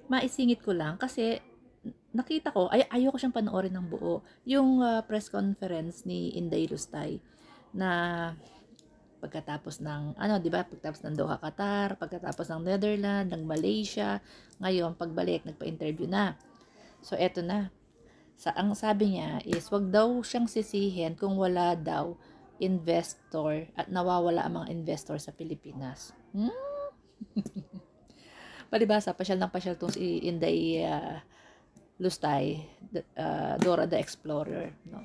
maisingit ko lang kasi nakita ko, ayoko siyang panoorin ng buo. Yung press conference ni Inday Lustay na pagkatapos ng, ano, di ba, pagkatapos ng Doha, Qatar, pagkatapos ng Netherlands, ng Malaysia, ngayon, pagbalik, nagpa-interview na. So, eto na. Ang sabi niya is, wag daw siyang sisihin kung wala daw investor at nawawala ang mga investor sa Pilipinas. Palibasa, pasyal ng pasyal tong si Inday Lustay, Dora the Explorer. No?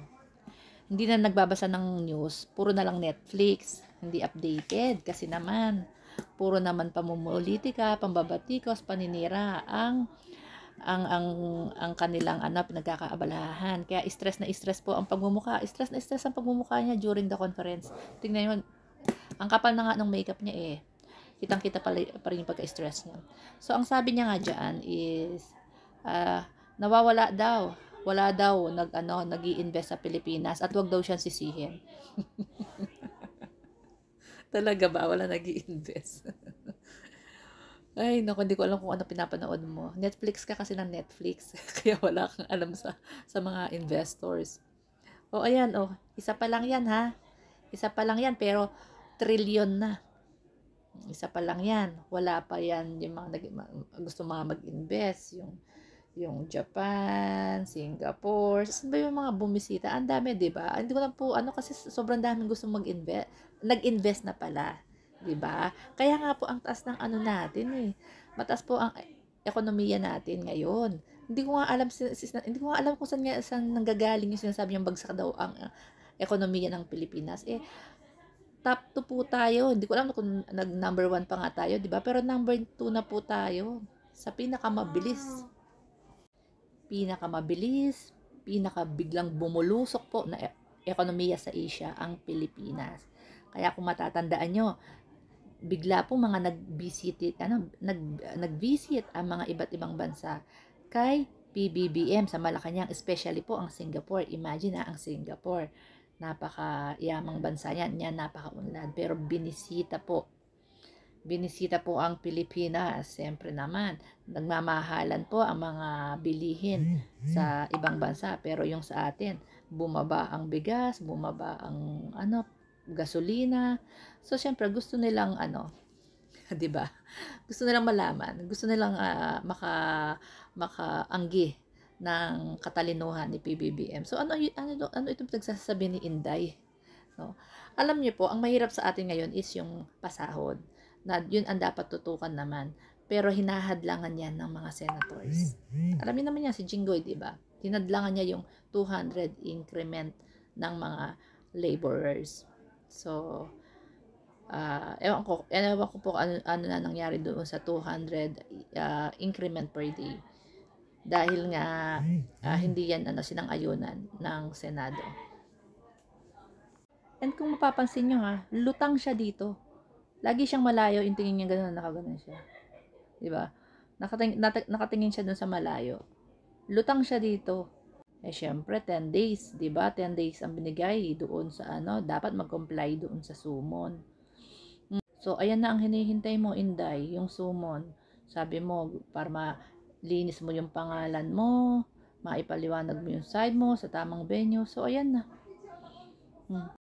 Hindi na nagbabasa ng news, puro na lang Netflix, hindi updated kasi naman puro naman pamumulitika, pambabatikos, paninira ang kanilang pinagkakaabalahan. Kaya stress na stress po ang pagmumukha. Stress na stress ang pagmumukha niya during the conference. Tingnan niyo, ang kapal na nga ng makeup niya eh. Kitang-kita pa rin yung pagka-stress niya. So, ang sabi niya nga dyan is, nawawala daw. Wala daw nag-i-invest sa Pilipinas at wag daw siyang sisihin. Talaga ba? Wala nag-i-invest. Ay, naku, hindi ko alam kung ano pinapanood mo. Netflix ka kasi ng Netflix. Kaya wala kang alam sa mga investors. O, ayan, isa pa lang yan, ha? Isa pa lang yan, pero trillion na. Isa pa lang yan. Wala pa yan yung mga gusto mga mag-invest. Yung Japan, Singapore, saan ba yung mga bumisita? Ang dami, di ba? Hindi ko na po, kasi sobrang daming gusto mag-invest. Nag-invest na pala. Di ba? Kaya nga po, ang taas ng natin eh. Mataas po ang ekonomiya natin ngayon. Hindi ko nga alam kung saan nanggagaling yung sinasabi yung bagsak daw ang ekonomiya ng Pilipinas. Top 2 po tayo. Hindi ko alam kung number 1 pa nga tayo, di ba? Pero number 2 na po tayo sa pinakabiglang bumulusok po na ekonomiya sa Asia, ang Pilipinas. Kaya kung matatandaan nyo, bigla po mga nag-visit ang mga iba't ibang bansa kay PBBM sa Malacanang, especially po ang Singapore. Imagine ang Singapore, napaka-yamang bansa yan, napaka-unlad, pero binisita po ang Pilipinas. Siyempre naman, nagmamahalan po ang mga bilihin sa ibang bansa. Pero yung sa atin, bumaba ang bigas, bumaba ang gasolina. So, siyempre, gusto nilang 'di ba? Gusto nilang malaman, gusto nilang makaanggi ng katalinuhan ni PBBM. So, ano itong pinagsasabi ni Inday? No? Alam niyo po, ang mahirap sa atin ngayon is yung pasahod. Na yun ang dapat tutukan naman. Pero hinahadlangan yan ng mga senators. Alam niyo naman yan, si Jinggoy, di ba? Hinadlangan niya yung 200 increment ng mga laborers. So, ewan ko po ano na nangyari doon sa 200 increment per day. Dahil nga, hindi yan sinang-ayunan ng Senado. And kung mapapansin nyo lutang siya dito. Lagi siyang malayo, yung tingin niya gano'n, nakaganon siya. Diba? Nakatingin siya dun sa malayo. Lutang siya dito. Syempre, 10 days, diba? 10 days ang binigay doon sa dapat mag-comply doon sa summon. So, ayan na ang hinihintay mo, Inday, yung summon. Sabi mo, para malinis mo yung pangalan mo, maipaliwanag mo yung side mo sa tamang venue. So, ayan na.